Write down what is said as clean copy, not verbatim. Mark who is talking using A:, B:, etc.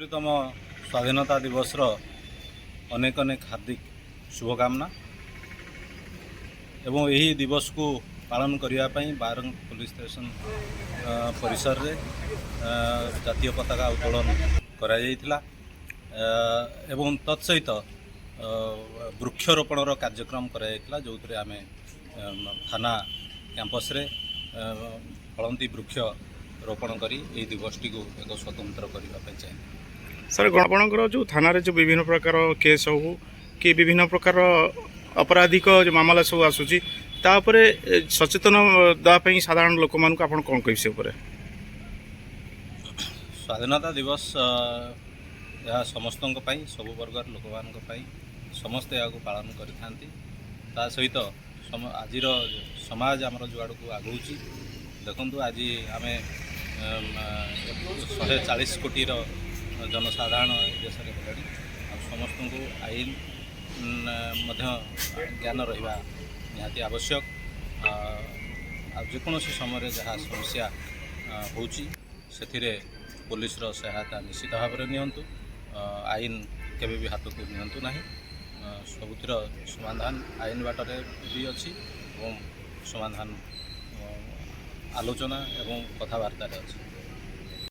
A: 71तम स्वाधीनता दिवस अनेक अनेक हार्दिक शुभकामना एवं यही दिवस को पालन करने बारंग पुलिस स्टेशन परिसर रे जातीय पताका उत्तोलन करा एवं तत्सहित वृक्षरोपण कार्यक्रम करा जो आम थाना कैंपस रे फलंती वृक्ष रोपण करी ए दिवस टी को एक स्वतंत्र करने चाहिए।
B: सर गणपणकर जो थाना जो विभिन्न प्रकार केस हो कि विभिन्न प्रकार अपराधिक जो मामला सब आसूची तापरे सचेतन देवाई साधारण लोक मान आप कौन कह
A: स्वाधीनता दिवस यह समस्त सबु वर्गर लोक मान समस्ते या पालन करता सहित आज समाज आमर जो आड़ को आगुची देखु आज आम 140 कोटी जनसाधारण देश में हेल्ला समस्त को आईन ज्ञान रहा निहाती आवश्यक जेकोसी समय जहाँ समस्या होची पुलिस सहायता निश्चित भाव में नियंतु आईन केबे भी हाथ को नियंतु नहीं सबुतिर समाधान आईन बाटरे भी अच्छी समाधान आलोचना एवं कथबार्तार अच्छी।